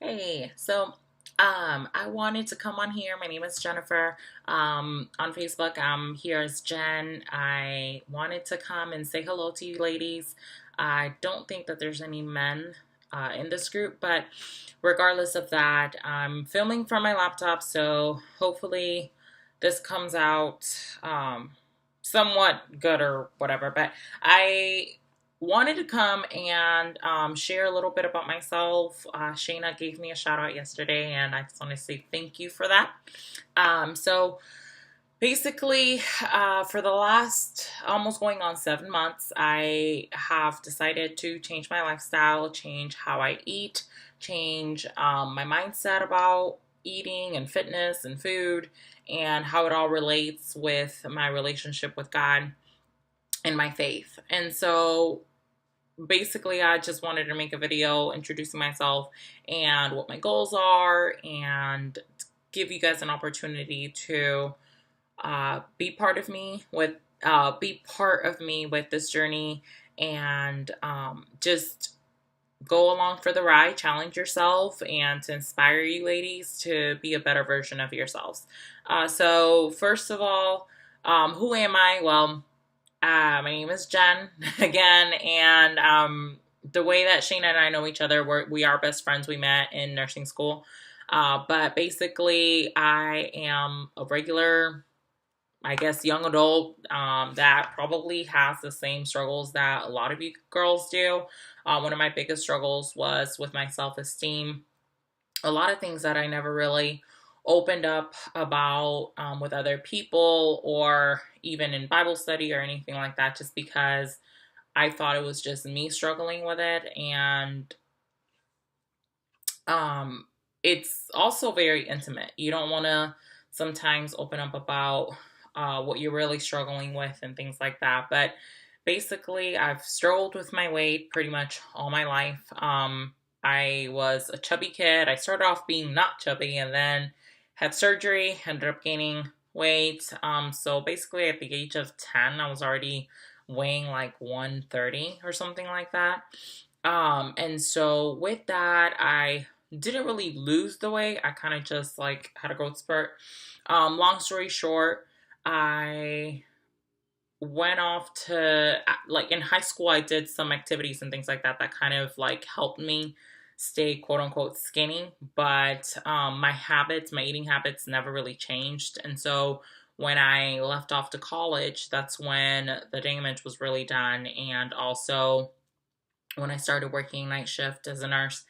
Hey, I wanted to come on here. My name is Jennifer. On Facebook, I'm here as Jen. I wanted to come and say hello to you ladies. I don't think that there's any men in this group, but regardless of that, I'm filming from my laptop, so hopefully this comes out somewhat good or whatever. But I wanted to come and share a little bit about myself. Shayna gave me a shout out yesterday, and I just want to say thank you for that. So basically, for the last almost going on 7 months, I have decided to change my lifestyle, change how I eat, change my mindset about eating and fitness and food, and how it all relates with my relationship with God and my faith. And so basically I just wanted to make a video introducing myself and what my goals are and give you guys an opportunity to be part of me with this journey and just go along for the ride, challenge yourself, and to inspire you ladies to be a better version of yourselves. So first of all, who am I? Well, my name is Jen again, and the way that Shayna and I know each other, we are best friends. We met in nursing school, but basically, I am a regular, I guess, young adult that probably has the same struggles that a lot of you girls do. One of my biggest struggles was with my self esteem. A lot of things that I never really opened up about with other people or even in Bible study or anything like that, just because I thought it was just me struggling with it. And um, it's also very intimate. You don't want to sometimes open up about what you're really struggling with and things like that. But basically, I've struggled with my weight pretty much all my life. I was a chubby kid. I started off being not chubby and then had surgery, ended up gaining weight. So basically, at the age of 10, I was already weighing like 130 or something like that. And so with that, I didn't really lose the weight. I kind of just like had a growth spurt. Long story short, I went off to like in high school. I did some activities and things like that that kind of like helped me stay quote unquote skinny, but my eating habits never really changed. And so when I left off to college, that's when the damage was really done. And also when I started working night shift as a nurse,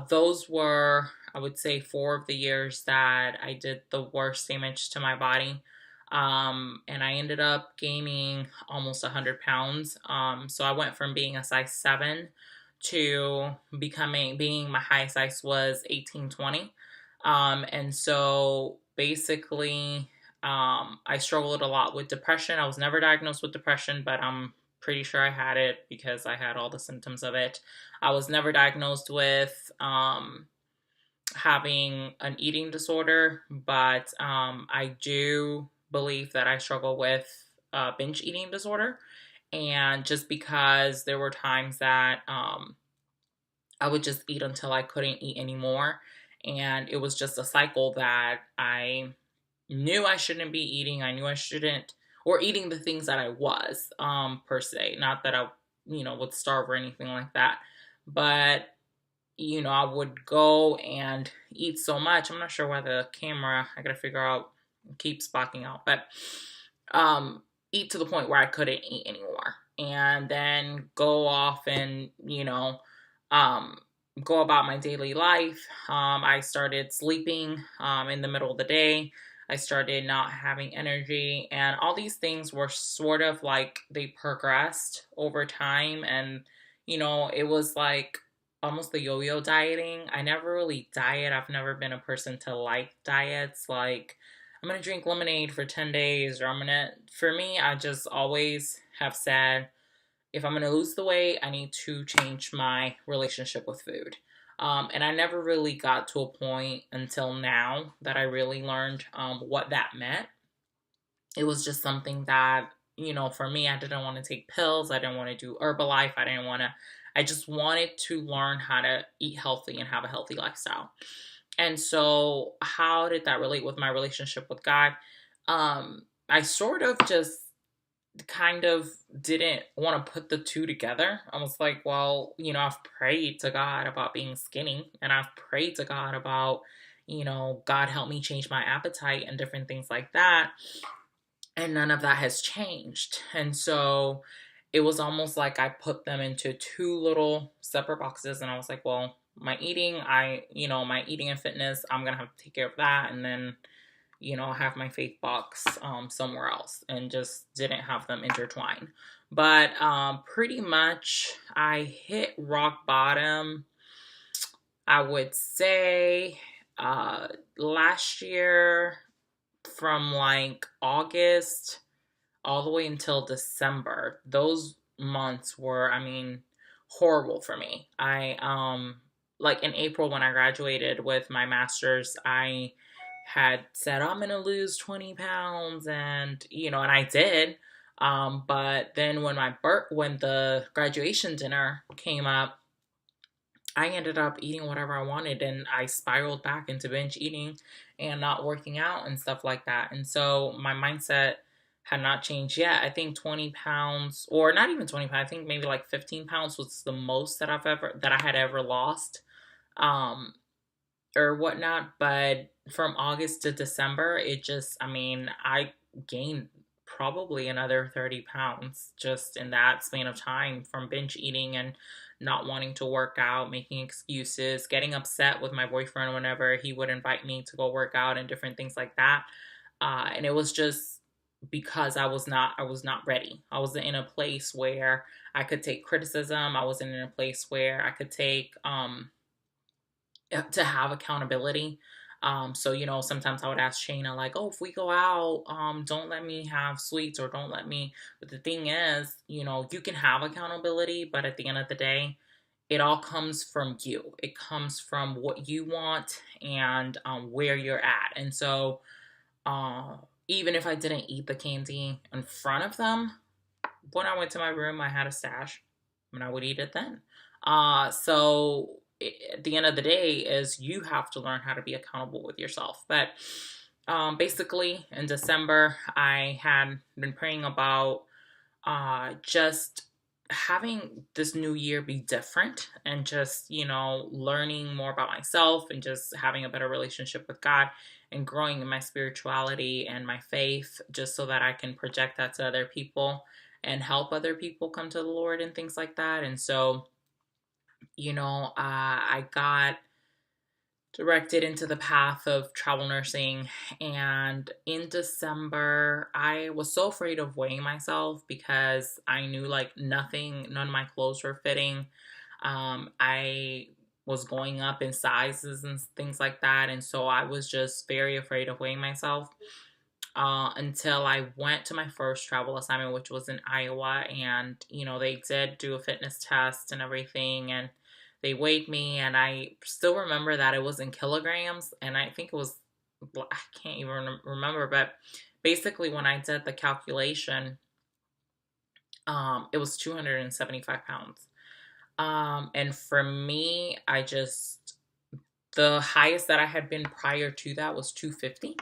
those were, I would say, 4 of the years that I did the worst damage to my body. And I ended up gaining almost 100 pounds. So I went from being a size 7 to being my highest size was 18-20. And so basically, I struggled a lot with depression. I was never diagnosed with depression, but I'm pretty sure I had it because I had all the symptoms of it. I was never diagnosed with having an eating disorder, but I do believe that I struggle with binge eating disorder. And just because there were times that I would just eat until I couldn't eat anymore. And it was just a cycle that I knew I shouldn't be eating. I knew I shouldn't, or eating the things that I was, per se. Not that I, would starve or anything like that. But, I would go and eat so much. I'm not sure why the camera, I gotta figure out, keeps blocking out. But eat to the point where I couldn't eat anymore. And then go off and, um, go about my daily life. I started sleeping in the middle of the day. I started not having energy, and all these things were sort of like they progressed over time. And, it was like almost the yo yo dieting. I never really diet. I've never been a person to like diets. Like, I'm going to drink lemonade for 10 days, or for me, I just always have said, if I'm going to lose the weight, I need to change my relationship with food. And I never really got to a point until now that I really learned what that meant. It was just something that, for me, I didn't want to take pills. I didn't want to do Herbalife. I didn't want to I just wanted to learn how to eat healthy and have a healthy lifestyle. And so, how did that relate with my relationship with God? I sort of just kind of didn't want to put the two together. I was like, well, I've prayed to God about being skinny, and I've prayed to God about, God help me change my appetite and different things like that. And none of that has changed. And so it was almost like I put them into two little separate boxes. And I was like, well, my eating and fitness, I'm going to have to take care of that. And then, have my faith box somewhere else, and just didn't have them intertwined. But pretty much I hit rock bottom, I would say, last year from like August all the way until December. Those months were, I mean, horrible for me. I like in April when I graduated with my master's, I had said I'm gonna lose 20 pounds, and and I did. But then when the graduation dinner came up, I ended up eating whatever I wanted, and I spiraled back into binge eating and not working out and stuff like that. And so my mindset had not changed yet. I think 20 pounds, or not even 20 pounds, I think maybe like 15 pounds was the most that I had ever lost. Um, or whatnot. But from August to December, I gained probably another 30 pounds just in that span of time from binge eating and not wanting to work out, making excuses, getting upset with my boyfriend whenever he would invite me to go work out and different things like that. And it was just because I was not ready. I wasn't in a place where I could take criticism. I wasn't in a place where I could take to have accountability. So sometimes I would ask Shayna like, "Oh, if we go out, don't let me have sweets or don't let me." But the thing is, you can have accountability, but at the end of the day, it all comes from you. It comes from what you want and where you're at. And so, uh, even if I didn't eat the candy in front of them, when I went to my room, I had a stash, and I would eat it then. At the end of the day, is you have to learn how to be accountable with yourself. But basically, in December, I had been praying about just having this new year be different, and just learning more about myself and just having a better relationship with God and growing in my spirituality and my faith, just so that I can project that to other people and help other people come to the Lord and things like that. And so I got directed into the path of travel nursing. And in December, I was so afraid of weighing myself because I knew like none of my clothes were fitting. I was going up in sizes and things like that. And so I was just very afraid of weighing myself. Until I went to my first travel assignment, which was in Iowa. And, they did do a fitness test and everything. And they weighed me. And I still remember that it was in kilograms. And I think it was, I can't even remember. But basically, when I did the calculation, it was 275 pounds. And for me, the highest that I had been prior to that was 250.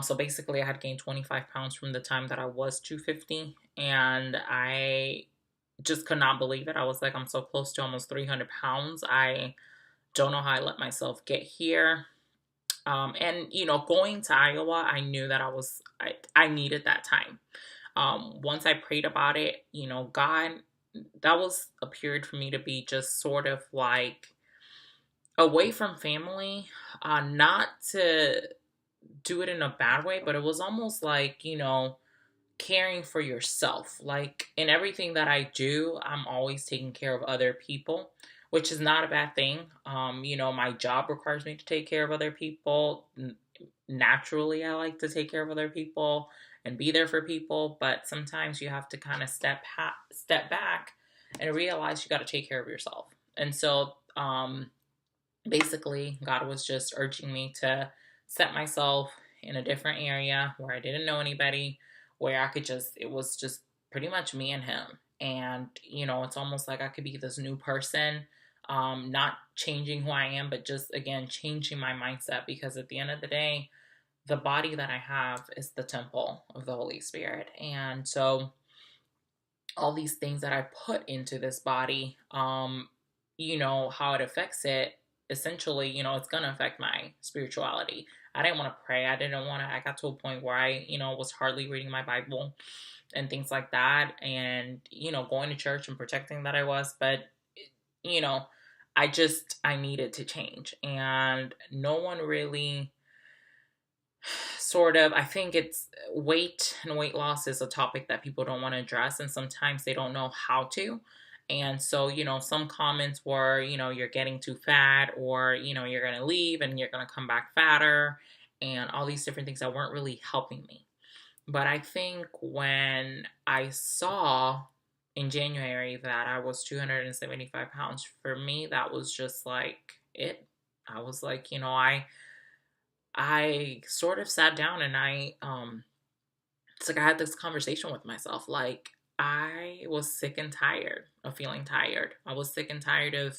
So basically, I had gained 25 pounds from the time that I was 250, and I just could not believe it. I was like, I'm so close to almost 300 pounds. I don't know how I let myself get here. And going to Iowa, I knew that I needed that time. Once I prayed about it, God, that was a period for me to be just sort of like away from family, not to do it in a bad way, but it was almost like, caring for yourself. Like in everything that I do, I'm always taking care of other people, which is not a bad thing. My job requires me to take care of other people. Naturally, I like to take care of other people and be there for people, but sometimes you have to kind of step back and realize you got to take care of yourself. And so, basically, God was just urging me to set myself in a different area where I didn't know anybody, where it was just pretty much me and him. And, it's almost like I could be this new person, not changing who I am, but just, again, changing my mindset, because at the end of the day, the body that I have is the temple of the Holy Spirit. And so all these things that I put into this body, how it affects it, essentially, it's going to affect my spirituality. I didn't want to pray. I got to a point where I, was hardly reading my Bible and things like that. And, going to church and protecting that I was. But, you know, I needed to change. And no one really sort of, I think it's weight and weight loss is a topic that people don't want to address, and sometimes they don't know how to. And so, some comments were, you're getting too fat, or, you're going to leave and you're going to come back fatter, and all these different things that weren't really helping me. But I think when I saw in January that I was 275 pounds, for me, that was just like it. I was like, I sort of sat down and it's like I had this conversation with myself. Like, I was sick and tired of feeling tired. I was sick and tired of,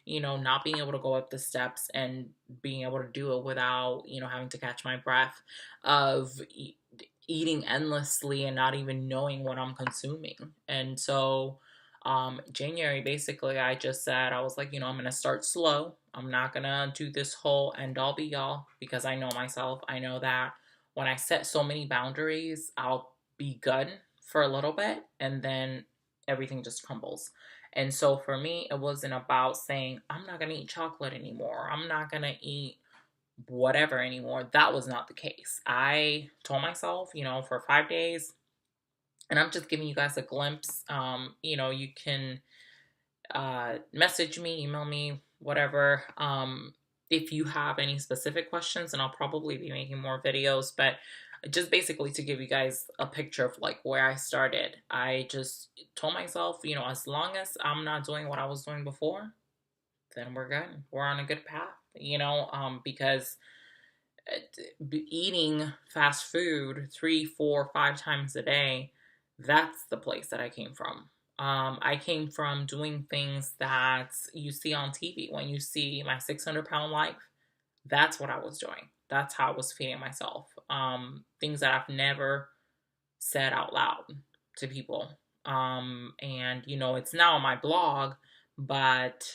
not being able to go up the steps and being able to do it without, having to catch my breath, of eating endlessly and not even knowing what I'm consuming. And so, January, basically, I just said, I was like, I'm going to start slow. I'm not going to do this whole end all be all, because I know myself. I know that when I set so many boundaries, I'll be good for a little bit and then everything just crumbles. And so for me, it wasn't about saying, I'm not going to eat chocolate anymore. I'm not going to eat whatever anymore. That was not the case. I told myself, for 5 days, and I'm just giving you guys a glimpse. You can message me, email me, whatever, if you have any specific questions, and I'll probably be making more videos. But just basically to give you guys a picture of like where I started, I just told myself, as long as I'm not doing what I was doing before, then we're good. We're on a good path, because eating fast food 3, 4, 5 times a day, that's the place that I came from. I came from doing things that you see on TV. When you see my 600-pound life, that's what I was doing. That's how I was feeding myself. Things that I've never said out loud to people. And, it's now on my blog, but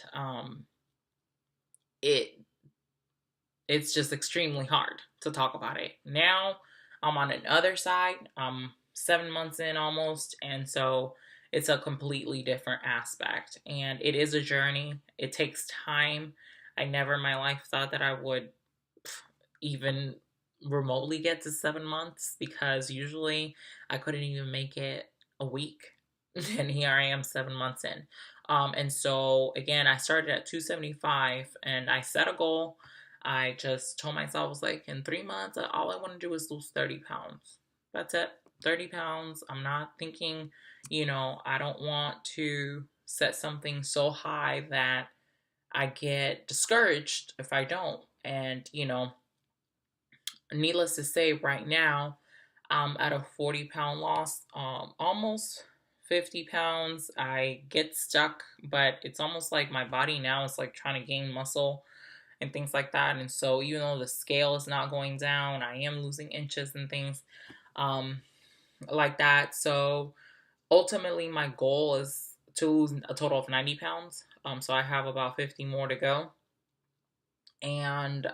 it's just extremely hard to talk about it. Now I'm on another side. I'm 7 months in almost. And so it's a completely different aspect. And it is a journey. It takes time. I never in my life thought that I would even remotely get to 7 months, because usually I couldn't even make it a week. And here I am 7 months in. And so again, I started at 275 and I set a goal. I just told myself, I was like, in 3 months, all I want to do is lose 30 pounds. That's it. 30 pounds. I'm not thinking, I don't want to set something so high that I get discouraged if I don't. And, needless to say, right now, I'm at a 40-pound loss, almost 50 pounds. I get stuck, but it's almost like my body now is like trying to gain muscle and things like that. And so even though the scale is not going down, I am losing inches and things like that. So ultimately, my goal is to lose a total of 90 pounds. So I have about 50 more to go. And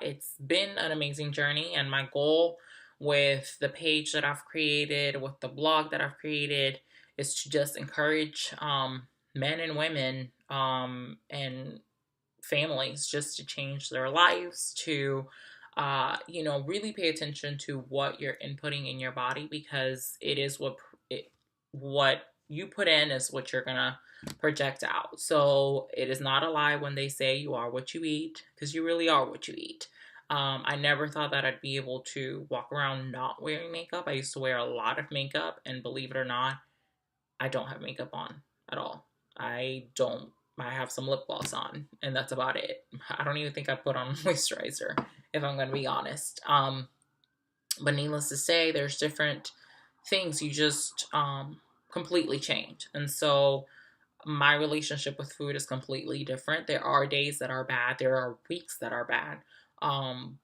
it's been an amazing journey. And my goal with the page that I've created, with the blog that I've created, is to just encourage men and women and families just to change their lives, to really pay attention to what you're inputting in your body, because it is what you put in is what you're gonna project out. So it is not a lie when they say you are what you eat, because you really are what you eat. I never thought that I'd be able to walk around not wearing makeup. I used to wear a lot of makeup, and believe it or not, I don't have makeup on at all. I don't. I have some lip gloss on, and that's about it. I don't even think I put on moisturizer, if I'm going to be honest. But needless to say, there's different things you just completely changed. And so my relationship with food is completely different. There are days that are bad, there are weeks that are bad.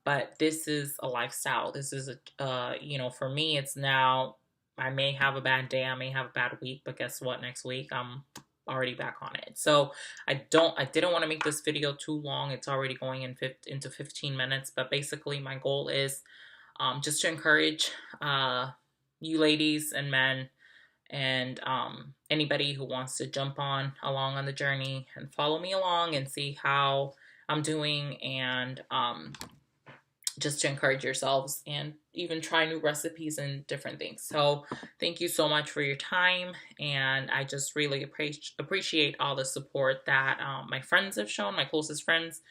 But this is a lifestyle. This is for me, it's now, I may have a bad day, I may have a bad week, but guess what? Next week, I'm already back on it. So I didn't want to make this video too long. It's already going into 15 minutes, but basically my goal is just to encourage you ladies and men, and anybody who wants to jump on along on the journey and follow me along and see how I'm doing, and just to encourage yourselves and even try new recipes and different things. So thank you so much for your time, and I just really appreciate all the support that my friends have shown, my closest friends,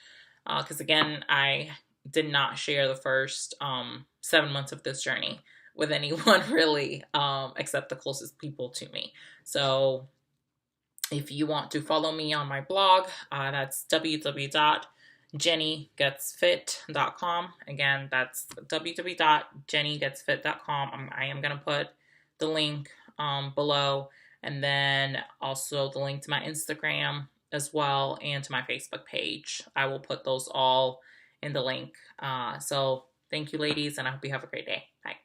because again, I did not share the first 7 months of this journey with anyone really, except the closest people to me. So if you want to follow me on my blog, that's www.jennygetsfit.com. Again, that's www.jennygetsfit.com. I am going to put the link below, and then also the link to my Instagram as well, and to my Facebook page. I will put those all in the link. So thank you, ladies, and I hope you have a great day. Bye.